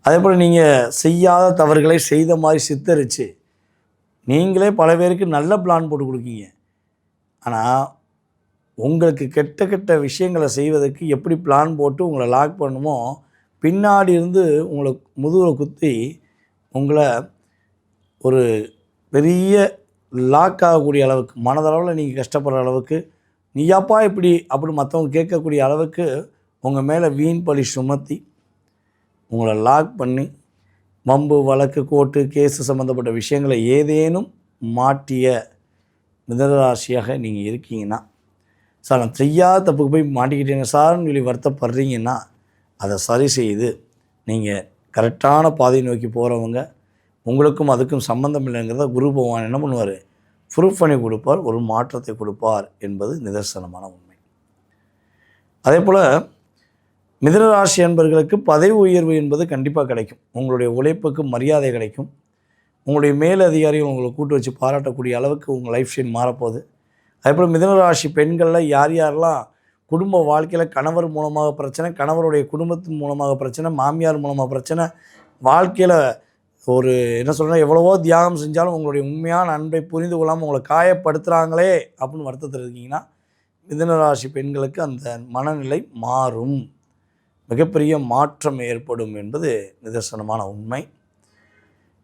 அதே போல் நீங்கள் செய்யாத தவறுகளை செய்த மாதிரி சித்தரித்து நீங்களே பல பேருக்கு நல்ல பிளான் போட்டு கொடுக்கீங்க. ஆனால் உங்களுக்கு கெட்ட கெட்ட விஷயங்களை செய்வதற்கு எப்படி பிளான் போட்டு உங்களை லாக் பண்ணுமோ, பின்னாடி இருந்து உங்களை முதுகில் குத்தி உங்களை ஒரு பெரிய லாக் ஆகக்கூடிய அளவுக்கு, மனதளவில் நீங்கள் கஷ்டப்படுற அளவுக்கு, நீயாப்பா இப்படி அப்படி மற்றவங்க கேட்கக்கூடிய அளவுக்கு உங்கள் மேலே வீண் பழி சுமத்தி உங்களை லாக் பண்ணி வம்பு வழக்கு கோர்ட்டு கேஸு சம்மந்தப்பட்ட விஷயங்களை ஏதேனும் மாட்டிய மிதனராசியாக நீங்கள் இருக்கீங்கன்னா, சார் நான் செய்யாத தப்புக்கு போய் மாட்டிக்கிட்டேங்க சார்னு சொல்லி வருத்தப்படுறீங்கன்னா, அதை சரி செய்து நீங்கள் கரெக்டான பாதையை நோக்கி போகிறவங்க, உங்களுக்கும் அதுக்கும் சம்மந்தம் இல்லைங்கிறத குரு பகவான் என்ன பண்ணுவார், ப்ரூஃப் பண்ணி கொடுப்பார், ஒரு மாற்றத்தை கொடுப்பார் என்பது நிதர்சனமான உண்மை. அதே போல் மிதுனராசி என்பவர்களுக்கு பதவி உயர்வு என்பது கண்டிப்பாக கிடைக்கும். உங்களுடைய உழைப்புக்கு மரியாதை கிடைக்கும். உங்களுடைய மேலதிகாரிகள் உங்களை கூட்டு வச்சு பாராட்டக்கூடிய அளவுக்கு உங்கள் லைஃப் ஸ்டைல் மாறப்போகுது. அதேபோல் மிதுனராசி பெண்களில் யார் யாரெல்லாம் குடும்ப வாழ்க்கையில் கணவர் மூலமாக பிரச்சனை, கணவருடைய குடும்பத்தின் மூலமாக பிரச்சனை, மாமியார் மூலமாக பிரச்சனை, வாழ்க்கையில் ஒரு என்ன சொல்கிறேன், எவ்வளவோ தியாகம் செஞ்சாலும் உங்களுடைய உண்மையான அன்பை புரிந்து கொள்ளாமல் உங்களை காயப்படுத்துகிறாங்களே அப்படின்னு வருத்தத்தில் இருக்கீங்கன்னா, மிதுனராசி பெண்களுக்கு அந்த மனநிலை மாறும். மிகப்பெரிய மாற்றம் ஏற்படும் என்பது நிதர்சனமான உண்மை.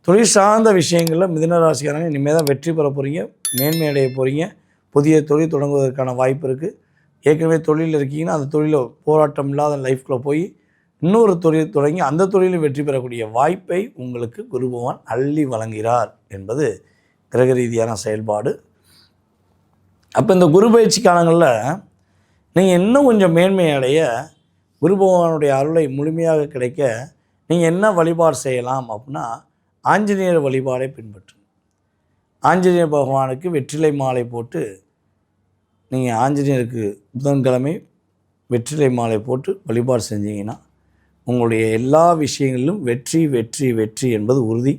தொழில் சார்ந்த விஷயங்களில் மிதுனராசிக்காரங்க இனிமேல் தான் வெற்றி பெற போகிறீங்க, மேன்மை அடைய போகிறீங்க. புதிய தொழில் தொடங்குவதற்கான வாய்ப்பு இருக்குது. ஏற்கனவே தொழிலில் இருக்கீங்கன்னா அந்த தொழிலில் போராட்டம் இல்லாத லைஃப்பில் போய் இன்னொரு தொழில் தொடங்கி அந்த தொழிலில் வெற்றி பெறக்கூடிய வாய்ப்பை உங்களுக்கு குரு பகவான் அள்ளி வழங்குகிறார் என்பது கிரக ரீதியான செயல்பாடு. அப்போ இந்த குரு பயிற்சி காலங்களில் நீங்கள் இன்னும் கொஞ்சம் மேன்மை அடைய, குரு பகவானுடைய அருளை முழுமையாக கிடைக்க நீங்கள் என்ன வழிபாடு செய்யலாம் அப்படின்னா, ஆஞ்சநேயர் வழிபாடை பின்பற்றுங்க. ஆஞ்சநேயர் பகவானுக்கு வெற்றிலை மாலை போட்டு நீங்கள் ஆஞ்சநேயருக்கு புதன்கிழமை வெற்றிலை மாலை போட்டு வழிபாடு செஞ்சீங்கன்னா உங்களுடைய எல்லா விஷயங்களிலும் வெற்றி வெற்றி வெற்றி என்பது உறுதி.